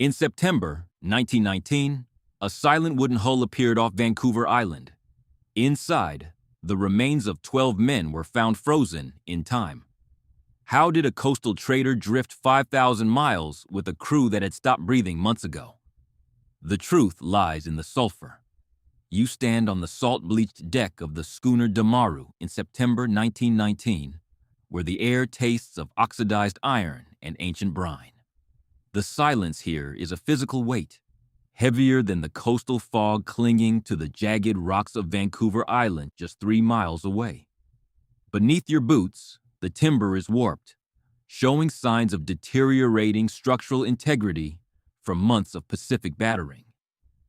In September 1919, a silent wooden hull appeared off Vancouver Island. Inside, the remains of 12 men were found frozen in time. How did a coastal trader drift 5,000 miles with a crew that had stopped breathing months ago? The truth lies in the sulfur. You stand on the salt-bleached deck of the Schooner Demaru in September 1919, where the air tastes of oxidized iron and ancient brine. The silence here is a physical weight, heavier than the coastal fog clinging to the jagged rocks of Vancouver Island just 3 miles away. Beneath your boots, the timber is warped, showing signs of deteriorating structural integrity from months of Pacific battering.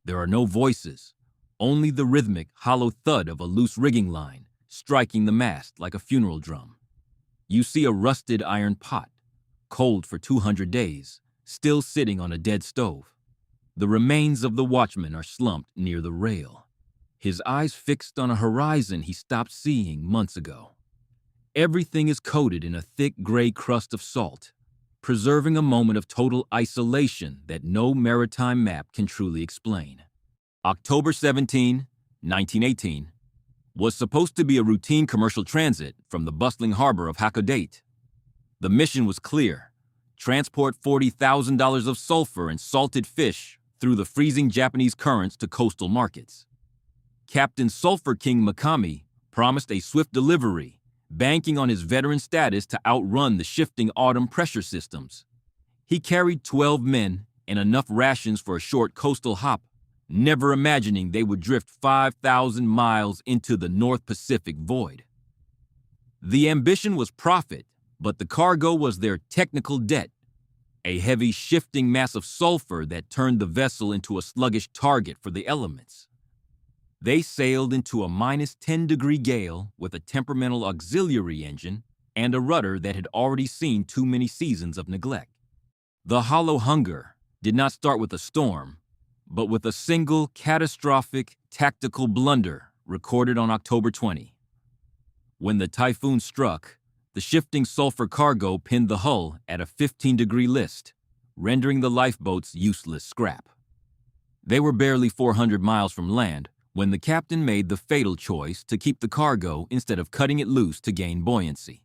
There are no voices, only the rhythmic, hollow thud of a loose rigging line striking the mast like a funeral drum. You see a rusted iron pot, cold for 200 days, still sitting on a dead stove. The remains of the watchman are slumped near the rail, his eyes fixed on a horizon he stopped seeing months ago. Everything is coated in a thick gray crust of salt, preserving a moment of total isolation that no maritime map can truly explain. October 17, 1918, was supposed to be a routine commercial transit from the bustling harbor of Hakodate. The mission was clear: transport $40,000 of sulfur and salted fish through the freezing Japanese currents to coastal markets. Captain Sulfur King Mikami promised a swift delivery, banking on his veteran status to outrun the shifting autumn pressure systems. He carried 12 men and enough rations for a short coastal hop, never imagining they would drift 5,000 miles into the North Pacific void. The ambition was profit, but the cargo was their technical debt, a heavy shifting mass of sulfur that turned the vessel into a sluggish target for the elements. They sailed into a -10-degree gale with a temperamental auxiliary engine and a rudder that had already seen too many seasons of neglect. The hollow hunger did not start with a storm, but with a single catastrophic tactical blunder recorded on October 20. When the typhoon struck, the shifting sulfur cargo pinned the hull at a 15-degree list, rendering the lifeboats useless scrap. They were barely 400 miles from land when the captain made the fatal choice to keep the cargo instead of cutting it loose to gain buoyancy.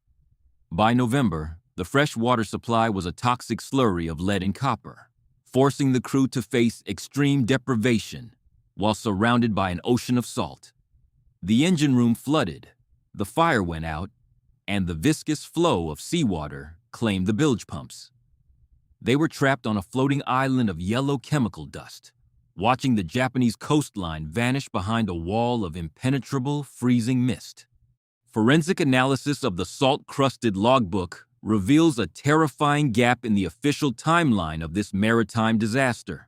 By November, the fresh water supply was a toxic slurry of lead and copper, forcing the crew to face extreme deprivation while surrounded by an ocean of salt. The engine room flooded, the fire went out, and the viscous flow of seawater claimed the bilge pumps. They were trapped on a floating island of yellow chemical dust, watching the Japanese coastline vanish behind a wall of impenetrable freezing mist. Forensic analysis of the salt-crusted logbook reveals a terrifying gap in the official timeline of this maritime disaster.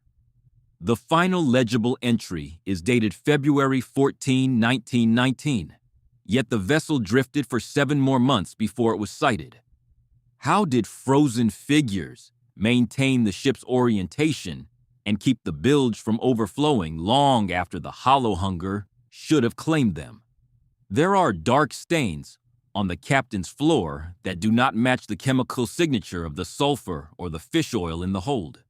The final legible entry is dated February 14, 1919, yet the vessel drifted for 7 more months before it was sighted. How did frozen figures maintain the ship's orientation and keep the bilge from overflowing long after the hollow hunger should have claimed them? There are dark stains on the captain's floor that do not match the chemical signature of the sulfur or the fish oil in the hold.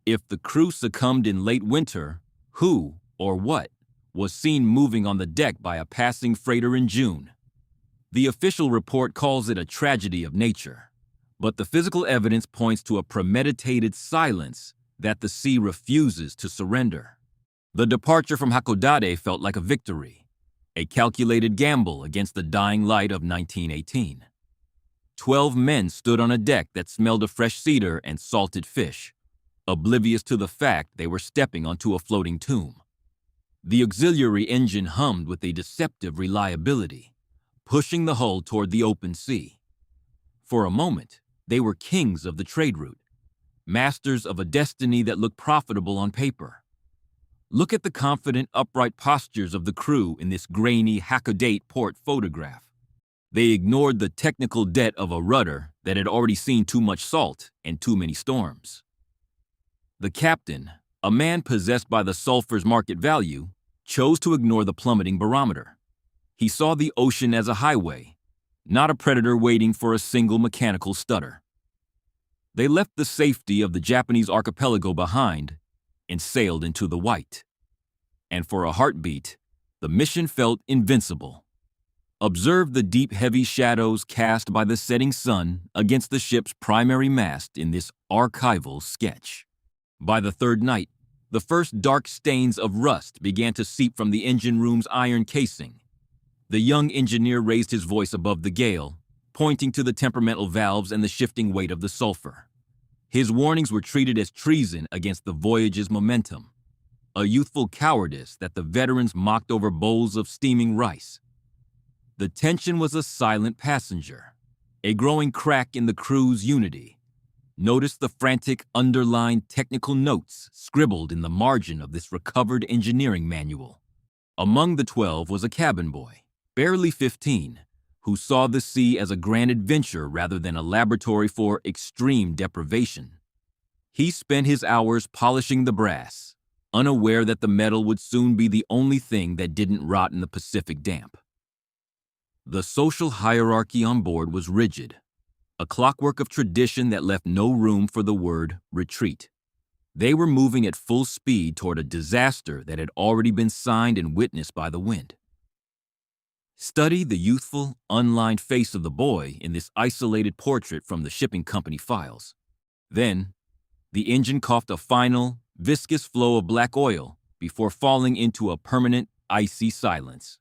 If the crew succumbed in late winter, who or what was seen moving on the deck by a passing freighter in June? The official report calls it a tragedy of nature, but the physical evidence points to a premeditated silence that the sea refuses to surrender. The departure from Hakodate felt like a victory, a calculated gamble against the dying light of 1918. 12 men stood on a deck that smelled of fresh cedar and salted fish, oblivious to the fact they were stepping onto a floating tomb. The auxiliary engine hummed with a deceptive reliability, pushing the hull toward the open sea. For a moment, they were kings of the trade route, masters of a destiny that looked profitable on paper. Look at the confident, upright postures of the crew in this grainy Hakodate port photograph. They ignored the technical debt of a rudder that had already seen too much salt and too many storms. The captain, a man possessed by the sulfur's market value, chose to ignore the plummeting barometer. He saw the ocean as a highway, not a predator waiting for a single mechanical stutter. They left the safety of the Japanese archipelago behind and sailed into the white. And for a heartbeat, the mission felt invincible. Observe the deep, heavy shadows cast by the setting sun against the ship's primary mast in this archival sketch. By the third night, the first dark stains of rust began to seep from the engine room's iron casing. The young engineer raised his voice above the gale, pointing to the temperamental valves and the shifting weight of the sulfur. His warnings were treated as treason against the voyage's momentum, a youthful cowardice that the veterans mocked over bowls of steaming rice. The tension was a silent passenger, a growing crack in the crew's unity. Notice the frantic, underlined technical notes scribbled in the margin of this recovered engineering manual. Among the 12 was a cabin boy, barely 15, who saw the sea as a grand adventure rather than a laboratory for extreme deprivation. He spent his hours polishing the brass, unaware that the metal would soon be the only thing that didn't rot in the Pacific damp. The social hierarchy on board was rigid, a clockwork of tradition that left no room for the word retreat. They were moving at full speed toward a disaster that had already been signed and witnessed by the wind. Study the youthful, unlined face of the boy in this isolated portrait from the shipping company files. Then, the engine coughed a final, viscous flow of black oil before falling into a permanent, icy silence.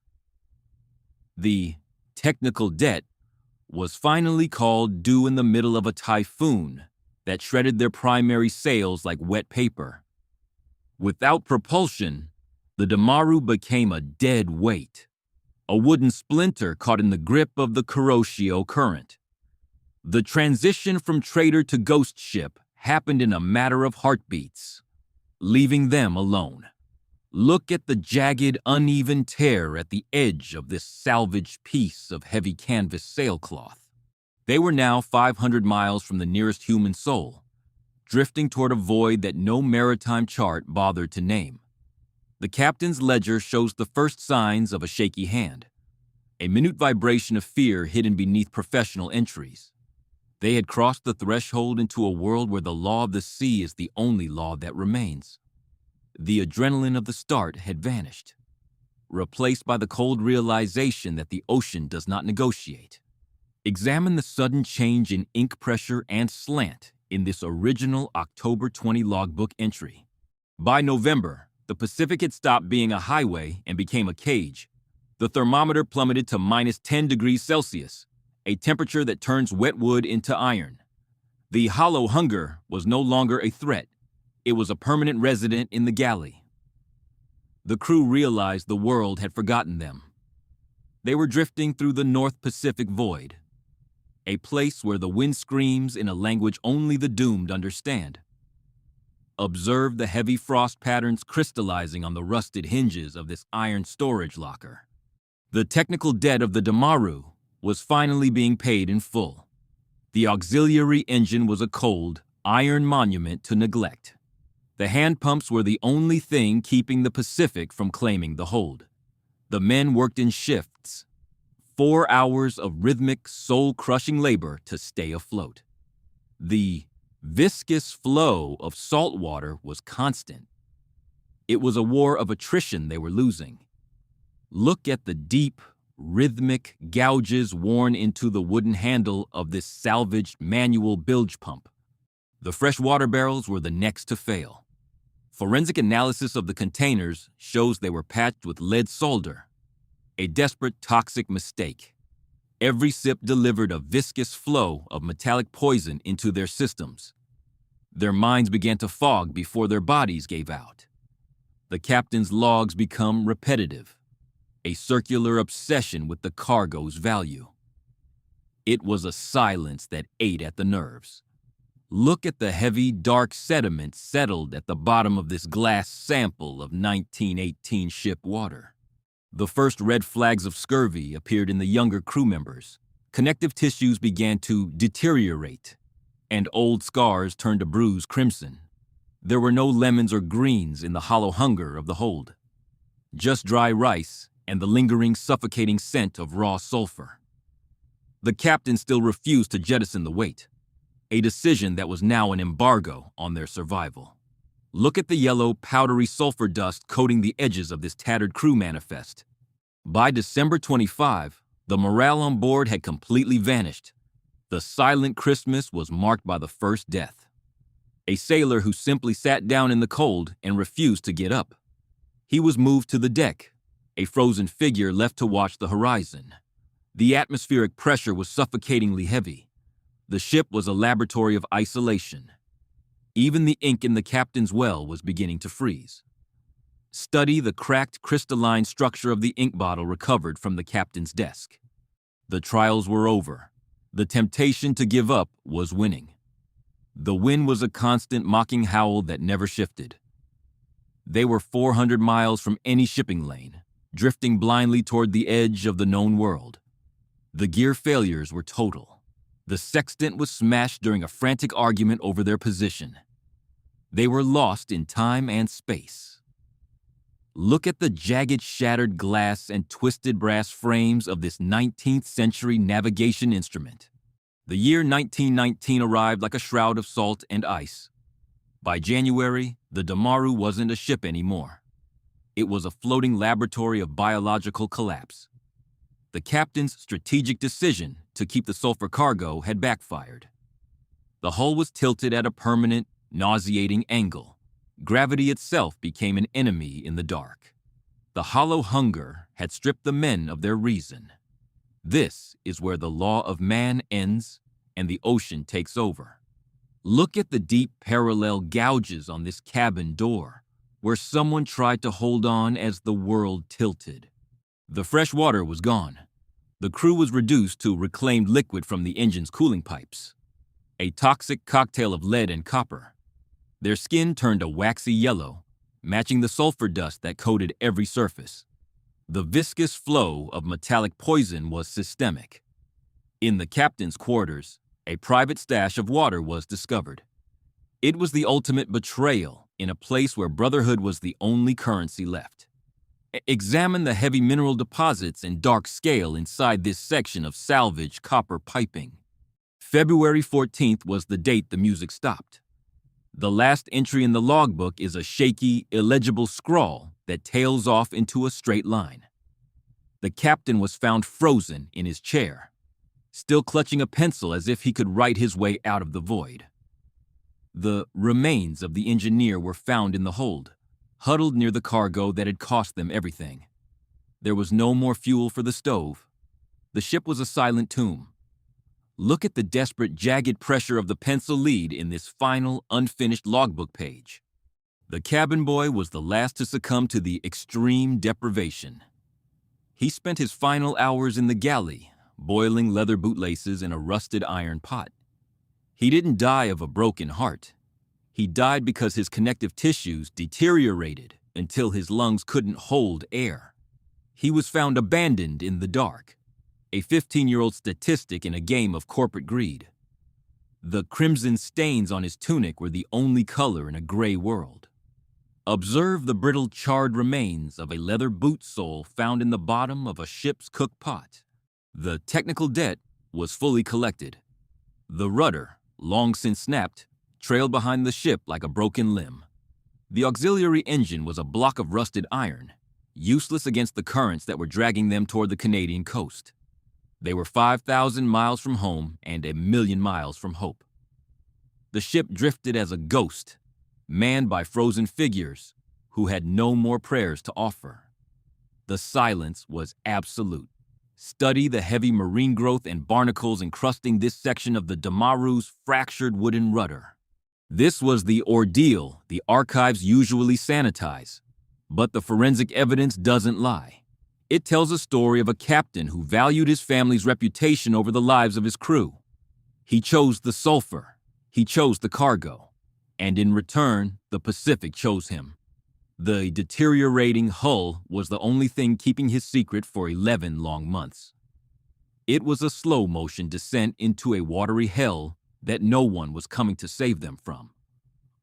The technical debt was finally called due in the middle of a typhoon that shredded their primary sails like wet paper. Without propulsion, the Demaru became a dead weight, a wooden splinter caught in the grip of the Kuroshio current. The transition from trader to ghost ship happened in a matter of heartbeats, leaving them alone. Look at the jagged, uneven tear at the edge of this salvaged piece of heavy canvas sailcloth. They were now 500 miles from the nearest human soul, drifting toward a void that no maritime chart bothered to name. The captain's ledger shows the first signs of a shaky hand, a minute vibration of fear hidden beneath professional entries. They had crossed the threshold into a world where the law of the sea is the only law that remains. The adrenaline of the start had vanished, replaced by the cold realization that the ocean does not negotiate. Examine the sudden change in ink pressure and slant in this original October 20 logbook entry. By November, the Pacific had stopped being a highway and became a cage. The thermometer plummeted to minus 10 degrees Celsius, a temperature that turns wet wood into iron. The hollow hunger was no longer a threat. It was a permanent resident in the galley. The crew realized the world had forgotten them. They were drifting through the North Pacific void, a place where the wind screams in a language only the doomed understand. Observe the heavy frost patterns crystallizing on the rusted hinges of this iron storage locker. The technical debt of the Demaru was finally being paid in full. The auxiliary engine was a cold, iron monument to neglect. The hand pumps were the only thing keeping the Pacific from claiming the hold. The men worked in shifts, 4 hours of rhythmic, soul-crushing labor to stay afloat. The viscous flow of salt water was constant. It was a war of attrition they were losing. Look at the deep, rhythmic gouges worn into the wooden handle of this salvaged manual bilge pump. The fresh water barrels were the next to fail. Forensic analysis of the containers shows they were patched with lead solder, a desperate toxic mistake. Every sip delivered a viscous flow of metallic poison into their systems. Their minds began to fog before their bodies gave out. The captain's logs become repetitive, a circular obsession with the cargo's value. It was a silence that ate at the nerves. Look at the heavy, dark sediment settled at the bottom of this glass sample of 1918 ship water. The first red flags of scurvy appeared in the younger crew members. Connective tissues began to deteriorate, and old scars turned a bruised crimson. There were no lemons or greens in the hollow hunger of the hold. Just dry rice and the lingering, suffocating scent of raw sulfur. The captain still refused to jettison the weight. a decision that was now an embargo on their survival. Look at the yellow, powdery sulfur dust coating the edges of this tattered crew manifest. By December 25, the morale on board had completely vanished. The silent Christmas was marked by the first death. A sailor who simply sat down in the cold and refused to get up. He was moved to the deck, a frozen figure left to watch the horizon. The atmospheric pressure was suffocatingly heavy. The ship was a laboratory of isolation. Even the ink in the captain's well was beginning to freeze. Study the cracked crystalline structure of the ink bottle recovered from the captain's desk. The trials were over. The temptation to give up was winning. The wind was a constant mocking howl that never shifted. They were 400 miles from any shipping lane, drifting blindly toward the edge of the known world. The gear failures were total. The sextant was smashed during a frantic argument over their position. They were lost in time and space. Look at the jagged, shattered glass and twisted brass frames of this 19th century navigation instrument. The year 1919 arrived like a shroud of salt and ice. By January, the Demaru wasn't a ship anymore. It was a floating laboratory of biological collapse. The captain's strategic decision to keep the sulfur cargo had backfired. The hull was tilted at a permanent, nauseating angle. Gravity itself became an enemy in the dark. The hollow hunger had stripped the men of their reason. This is where the law of man ends and the ocean takes over. Look at the deep parallel gouges on this cabin door, where someone tried to hold on as the world tilted. The fresh water was gone. The crew was reduced to reclaimed liquid from the engine's cooling pipes, a toxic cocktail of lead and copper. Their skin turned a waxy yellow, matching the sulfur dust that coated every surface. The viscous flow of metallic poison was systemic. In the captain's quarters, a private stash of water was discovered. It was the ultimate betrayal in a place where brotherhood was the only currency left. Examine the heavy mineral deposits and dark scale inside this section of salvaged copper piping. February 14th was the date the music stopped. The last entry in the logbook is a shaky, illegible scrawl that tails off into a straight line. The captain was found frozen in his chair, still clutching a pencil as if he could write his way out of the void. The remains of the engineer were found in the hold, huddled near the cargo that had cost them everything. There was no more fuel for the stove. The ship was a silent tomb. Look at the desperate, jagged pressure of the pencil lead in this final, unfinished logbook page. The cabin boy was the last to succumb to the extreme deprivation. He spent his final hours in the galley, boiling leather bootlaces in a rusted iron pot. He didn't die of a broken heart. He died because his connective tissues deteriorated until his lungs couldn't hold air. He was found abandoned in the dark, a 15-year-old statistic in a game of corporate greed. The crimson stains on his tunic were the only color in a gray world. Observe the brittle, charred remains of a leather boot sole found in the bottom of a ship's cook pot. The technical debt was fully collected. The rudder, long since snapped, trailed behind the ship like a broken limb. The auxiliary engine was a block of rusted iron, useless against the currents that were dragging them toward the Canadian coast. They were 5,000 miles from home and 1,000,000 miles from hope. The ship drifted as a ghost, manned by frozen figures who had no more prayers to offer. The silence was absolute. Study the heavy marine growth and barnacles encrusting this section of the Demaru's fractured wooden rudder. This was the ordeal the archives usually sanitize, but the forensic evidence doesn't lie. It tells a story of a captain who valued his family's reputation over the lives of his crew. He chose the sulfur, he chose the cargo, and in return, the Pacific chose him. The deteriorating hull was the only thing keeping his secret for 11 long months. It was a slow-motion descent into a watery hell that no one was coming to save them from.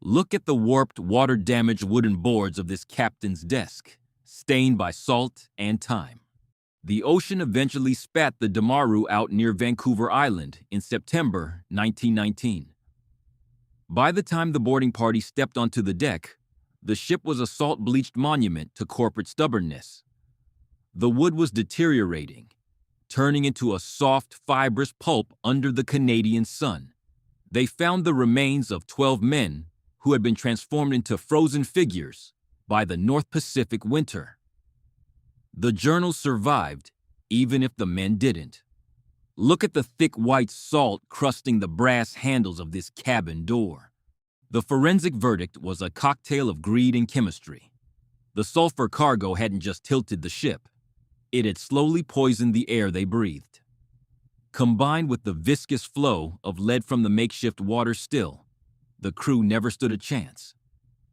Look at the warped, water-damaged wooden boards of this captain's desk, stained by salt and time. The ocean eventually spat the Demaru out near Vancouver Island in September 1919, By the time the boarding party stepped onto the deck, the ship was a salt-bleached monument to corporate stubbornness. The wood was deteriorating, turning into a soft, fibrous pulp under the Canadian sun. They found the remains of 12 men who had been transformed into frozen figures by the North Pacific winter. The journal survived, even if the men didn't. Look at the thick white salt crusting the brass handles of this cabin door. The forensic verdict was a cocktail of greed and chemistry. The sulfur cargo hadn't just tilted the ship. It had slowly poisoned the air they breathed. Combined with the viscous flow of lead from the makeshift water still, the crew never stood a chance.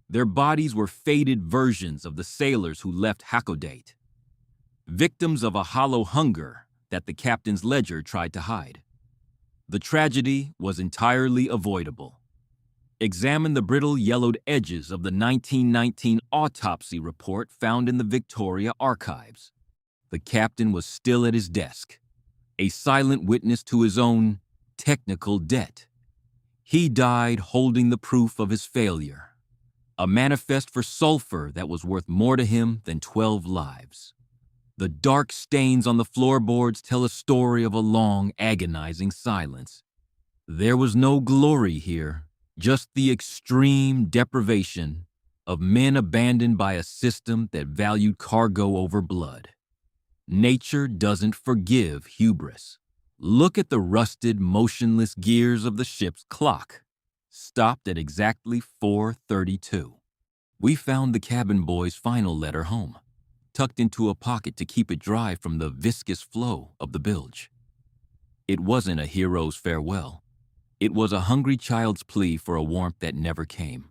Their bodies were faded versions of the sailors who left Hakodate, victims of a hollow hunger that the captain's ledger tried to hide. The tragedy was entirely avoidable. Examine the brittle yellowed edges of the 1919 autopsy report found in the Victoria archives. The captain was still at his desk, a silent witness to his own technical debt. He died holding the proof of his failure, a manifest for sulfur that was worth more to him than 12 lives. The dark stains on the floorboards tell a story of a long, agonizing silence. There was no glory here, just the extreme deprivation of men abandoned by a system that valued cargo over blood. Nature doesn't forgive hubris. Look at the rusted, motionless gears of the ship's clock, stopped at exactly 4:32. We found the cabin boy's final letter home, tucked into a pocket to keep it dry from the viscous flow of the bilge. It wasn't a hero's farewell. It was a hungry child's plea for a warmth that never came.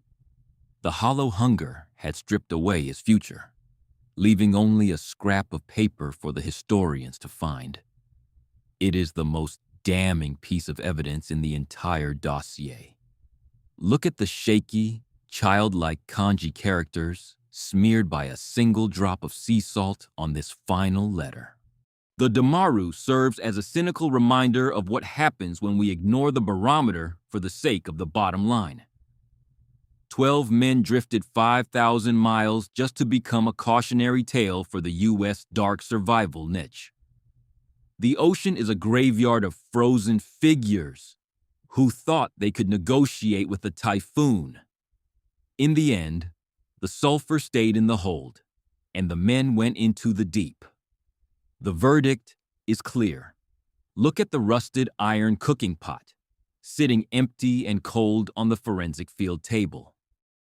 The hollow hunger had stripped away his future, leaving only a scrap of paper for the historians to find. It is the most damning piece of evidence in the entire dossier. Look at the shaky, childlike kanji characters smeared by a single drop of sea salt on this final letter. The Demaru serves as a cynical reminder of what happens when we ignore the barometer for the sake of the bottom line. 12 men drifted 5,000 miles just to become a cautionary tale for the U.S. dark survival niche. The ocean is a graveyard of frozen figures who thought they could negotiate with a typhoon. In the end, the sulfur stayed in the hold, and the men went into the deep. The verdict is clear. Look at the rusted iron cooking pot, sitting empty and cold on the forensic field table.